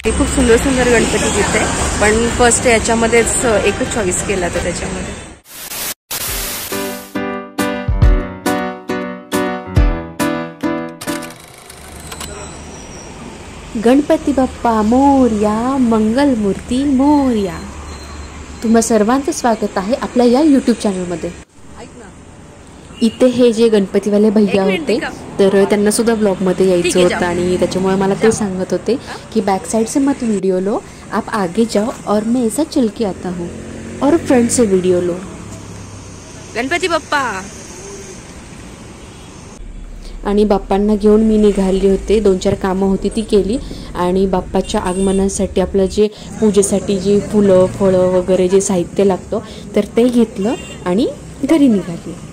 खूप सुंदर सुंदर गणपती दिसते, पण फर्स्ट याच्यामध्येच एकच चॉईस केला तर त्याच्यामध्ये गणपती बाप्पा मोरया, मंगलमूर्ती मोरया. तुम्हा सर्वांचं स्वागत आहे आपल्या या यूट्यूब चॅनलमध्ये. इथे हे जे गणपतीवाले भैया होते तर त्यांना सुद्धा ब्लॉगमध्ये यायचं होतं आणि त्याच्यामुळे मला ते सांगत होते की बैक साइड से मत वीडियो लो, आप आगे जाओ और मैं ऐसा चल के आता हूँ और फ्रंट से वीडियो लो. गणपती बाप्पा. आणि बाप्पांना घेऊन मी निघाले होते. 2-4 कामं होती ती केली आणि बाप्पाच्या आगमनासाठी आपलं जे पूजेसाठी जे फुलं फळं वगैरे जे साहित्य लागतं तर ते घेतलं आणि घरी निघाले.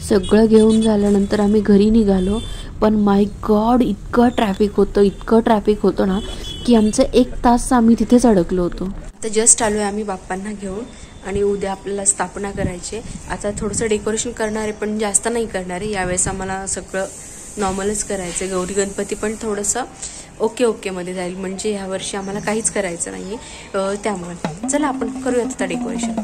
सगळं घेऊन झाल्यानंतर आम्ही घरी निघालो, पण माय गॉड इतकं ट्रॅफिक होतं ना की आमचं 1 तास आम्ही तिथेच अडकलो होतो. आता जस्ट आलो आहे आम्ही बाप्पांना घेऊन आणि उद्या आपल्याला स्थापना करायची. आता थोडंसं डेकोरेशन करणार आहे पण जास्त नाही करणार आहे यावेळेस. आम्हाला सगळं नॉर्मलच करायचं आहे. गौरी गणपती पण थोडंसं ओके जाईल, म्हणजे ह्या वर्षी आम्हाला काहीच करायचं नाही आहे. त्यामुळे चला आपण करूयात आता डेकोरेशन.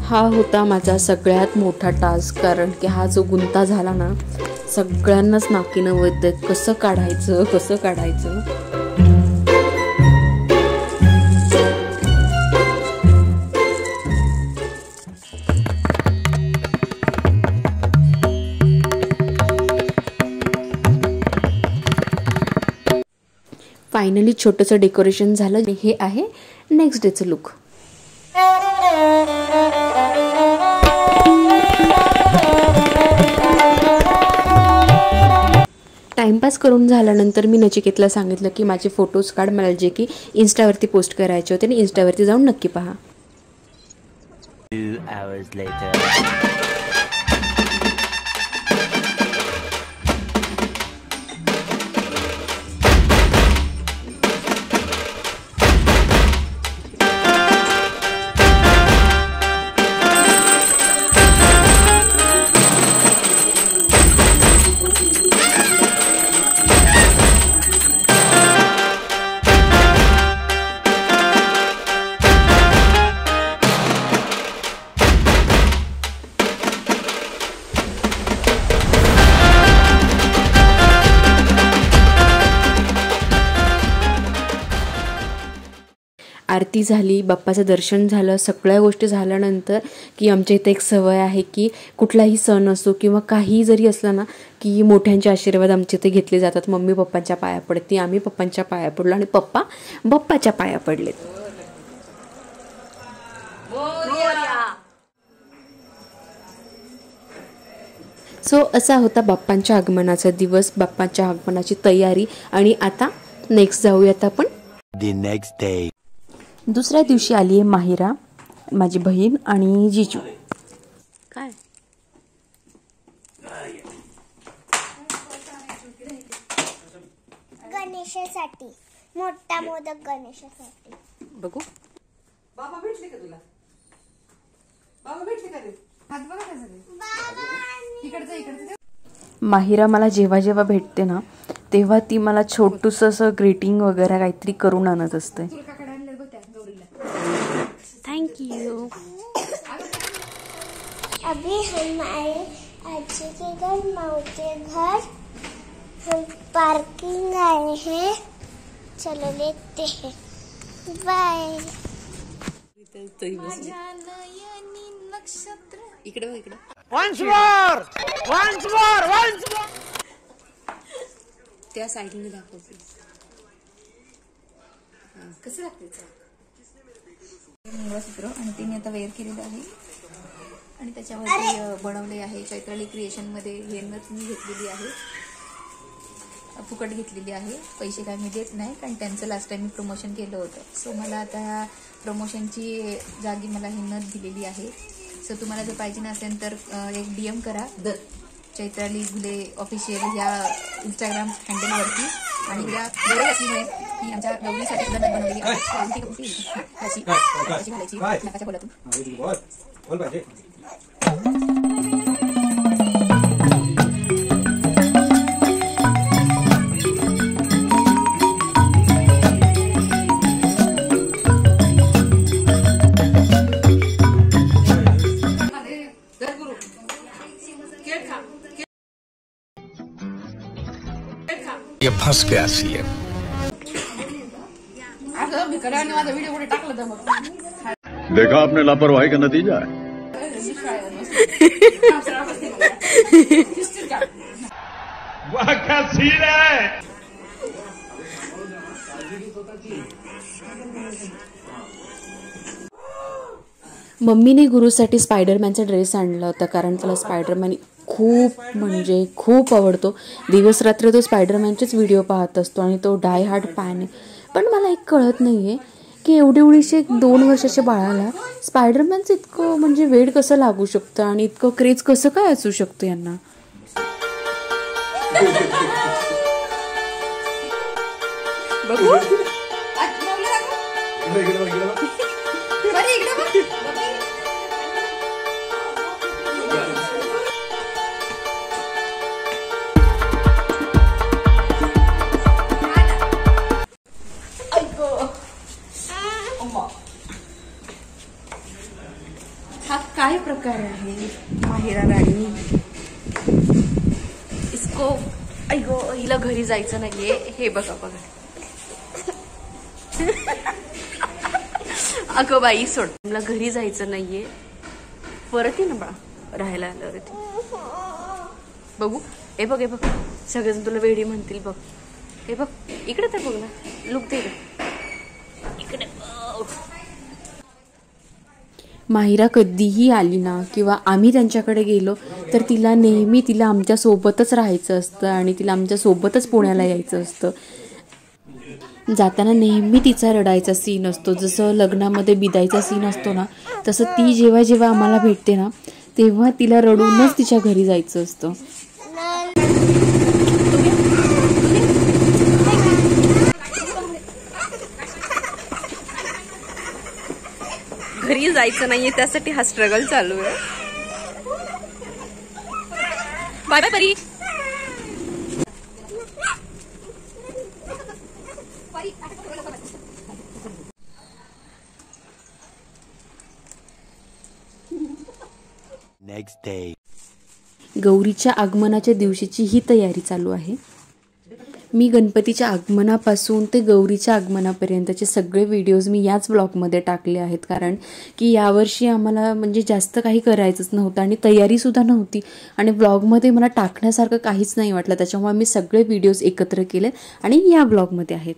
हा होता माझा सगळ्यात मोठा टास्क, कारण की हा जो गुंता झाला ना सगळ्यांनाच नाकी नवत कसं काढायचं. फायनली छोटंसं डेकोरेशन झालं. हे आहे नेक्स्ट डेचं लुक. टाइमपास करून झाल्यानंतर मी नचिकेतला सांगितलं की माझे फोटोज काढ, मला जे की इन्स्टावरती पोस्ट करायचे होते आणि इन्स्टावरती जाऊन नक्की पहा. 2 hours later. आरती झाली, बाप्पाचं दर्शन झालं, सगळ्या गोष्टी झाल्यानंतर की आमच्या इथे एक सवय आहे की कुठलाही सण असो किंवा काही जरी असलं ना की मोठ्यांचे आशीर्वाद आमच्या इथे घेतले जातात. मम्मी पप्पांच्या पाया पडते, आम्ही पप्पांच्या पाया पडलो आणि पप्पा बाप्पाच्या पाया पडलेत. सो असा होता बाप्पांच्या आगमनाचा दिवस, बाप्पांच्या आगमनाची तयारी. आणि आता नेक्स्ट जाऊयात आपण The next day. दुसऱ्या दिवशी आली आहे माहिरा, माझी बहीण आणि जिजू. काय गणेशासाठी मोठा मोदक, गणेशासाठी बघू. बाबा भेटले का तुला? बाबा भेटले का रे? हात बघा का सगळे? इकडचं. माहिरा मला जेव्हा भेटते ना तेव्हा ती मला छोटूस असं ग्रीटिंग वगैरे काहीतरी करून आणत असते. Thank you. अभी हमारे आजी के घर, माऊ के घर हम पार्किंग आए हैं, चलो लेते हैं. बाय. इकडे Once more. त्या साईडने दाखवते कसं लागते मंगळसूत्र आणि ते मी आता वेअर केलेलं आहे आणि त्याच्यावरती बनवले आहे. चैत्राली क्रिएशन मध्ये हे नथ मी घेतलेली आहे, फुकट घेतलेली आहे. पैसे काय मी देत नाही कारण त्यांचं लास्ट टाइम मी प्रमोशन केलं होतं. सो मला आता ह्या प्रमोशनची जागी मला ही नथ दिलेली आहे. सो तुम्हाला जर पाहिजे नसेल तर एक DM करा चैत्राली घुले ऑफिशियल ह्या इंस्टाग्राम हँडलवरती. आणि उद्या गरज असल्यामुळे मी आमच्या गौरीसाठी सुद्धा नथ बनवलेली आहे. घालायची नाकाच्या खोलातून. ये फंस गया सीएम। देखा आपने लापरवाही का नतीजा है। वाह क्या सीन है। मम्मीने गुरुसाठी स्पायडरमॅनचा ड्रेस आणला होता, कारण त्याला स्पायडरमॅन खूप म्हणजे खूप आवडतो. दिवस रात्र तो स्पायडरमॅनचेच व्हिडिओ पाहत असतो आणि तो डाय हार्ड फॅन आहे. पण मला एक कळत नाही आहे की एवढीशी 2 वर्षाच्या बाळाला स्पायडरमॅनचं इतकं म्हणजे वेड कसं लागू शकतं आणि इतकं क्रेज कसं काय असू शकतं यांना. बघू हा काय प्रकार आहे माहिरा राणी. इसको अय्यो हिला घरी जायचं नाहीये. हे बघा बघा. अगं बाई सोड, मला घरी जायचं नाहीये. परत ये ना बाळा राहायला आल्यावरती. बघू हे बघ हे बघ, सगळेजण तुला वेडी म्हणतील बघ. हे बघ इकडे तर बघ ना, लुक दे इकडे. माहिरा कधीही आली ना किंवा आम्ही त्यांच्याकडे गेलो तर तिला नेहमी तिला आमच्या सोबतच राहायचं असतं आणि तिला आमच्या सोबतच पुण्याला यायचं असतं. जाताना नेहमी तिचा रडायचा सीन असतो. जसं लग्नामध्ये बिदायचा सीन असतो ना, तसं ती जेव्हा जेव्हा आम्हाला भेटते ना तेव्हा तिला रडूनच तिच्या घरी जायचं असतं. घरी जायचं नाहीये त्यासाठी हा स्ट्रगल चालू आहे. बाय बाय परी. Next day. गौरीच्या आगमनाच्या दिवशीची ही तयारी चालू आहे. मी गणपतीच्या आगमनापासून ते गौरीच्या आगमनापर्यंतचे सगळे व्हिडिओज मी याच ब्लॉगमध्ये टाकले आहेत, कारण की यावर्षी आम्हाला म्हणजे जास्त काही करायचंच नव्हतं आणि तयारीसुद्धा नव्हती आणि ब्लॉगमध्ये मला टाकण्यासारखं काहीच नाही वाटलं. त्याच्यामुळे मी सगळे व्हिडिओज एकत्र केले आणि या ब्लॉगमध्ये आहेत.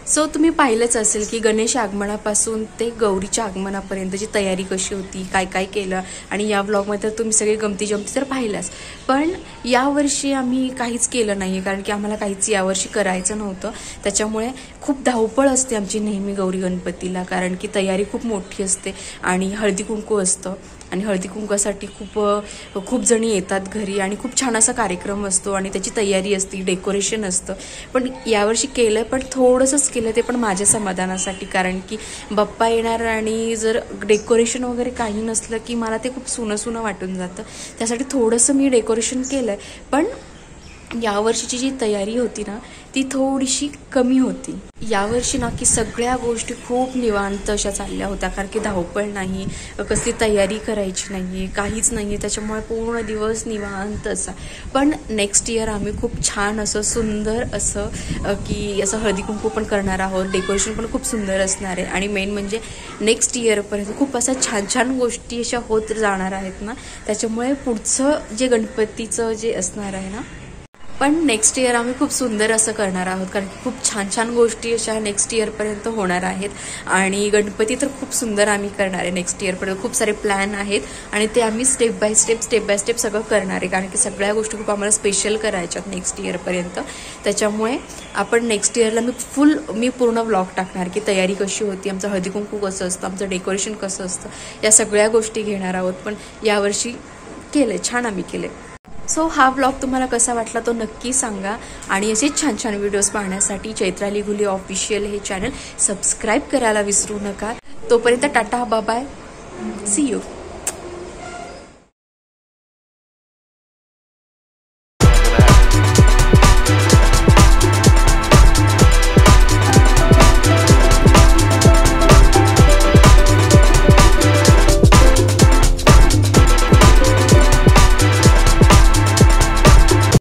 सो तुम्ही पाहिलंच असेल की गणेश आगमनापासून ते गौरीच्या आगमनापर्यंतची तयारी कशी होती, काय काय केलं आणि या व्लॉगमध्ये तुम्ही सगळे गमती जमती तर पाहिलाच. पण यावर्षी आम्ही काहीच केलं नाही आहे, कारण की आम्हाला काहीच यावर्षी करायचं नव्हतं. त्याच्यामुळे खूप धावपळ असते आमची नेहमी गौरी गणपतीला, कारण की तयारी खूप मोठी असते आणि हळदी कुंकू असतं आणि हळदी कुंकवासाठी खूप जणी येतात घरी आणि खूप छान असा कार्यक्रम असतो आणि त्याची तयारी असते, डेकोरेशन असतं. पण यावर्षी केलं, पण थोडंसंच केलं, ते पण माझ्या समाधानासाठी, कारण की बाप्पा येणार आणि जर डेकोरेशन वगैरे काही नसलं की मला ते खूप सुनं सुनं वाटून जातं. त्यासाठी थोडंसं मी डेकोरेशन केलं, पण यावर्षीची जी तयारी होती ना ती थोडीशी कमी होती. यावर्षी ना की सगळ्या गोष्टी खूप निवांत अशा चालल्या होत्या, कारण की धावपळ नाही, कसली तयारी करायची नाही, काहीच नाही, त्याच्यामुळे पूर्ण दिवस निवांत असा. पण नेक्स्ट इयर आम्ही खूप छान असं सुंदर असं की असं हळदी कुंकू पण करणार आहोत, डेकोरेशन पण खूप सुंदर असणार आहे आणि मेन म्हणजे नेक्स्ट इयरपर्यंत खूप असं छान छान गोष्टी अशा होत जाणार आहेत ना, त्याच्यामुळे पुढचं जे गणपतीचं जे असणार आहे ना पण नेक्स्ट इयर आम्ही खूप सुंदर असं करणार आहोत, कारण की खूप छान छान गोष्टी अशा नेक्स्ट इयरपर्यंत होणार आहेत आणि गणपती तर खूप सुंदर आम्ही करणार आहे नेक्स्ट इयरपर्यंत. खूप सारे प्लॅन आहेत आणि ते आम्ही स्टेप बाय स्टेप सगळं करणार आहे, कारण की सगळ्या गोष्टी खूप आम्हाला स्पेशल करायच्यात नेक्स्ट इयरपर्यंत. त्याच्यामुळे आपण नेक्स्ट इयरला मी पूर्ण व्लॉग टाकणार की तयारी कशी होती, आमचं हळदी कुंकू कसं असतं, आमचं डेकोरेशन कसं असतं, या सगळ्या गोष्टी घेणार आहोत. पण यावर्षी केले छान आम्ही केले. सो हा व्लॉग तुम्हाला कसा वाटला तो नक्की सांगा आणि असेच छान छान व्हिडिओज पाहण्यासाठी चैत्राली घुले ऑफिशियल हे चॅनल सबस्क्राईब करायला विसरू नका. तोपर्यंत टाटा बाय, सी यू.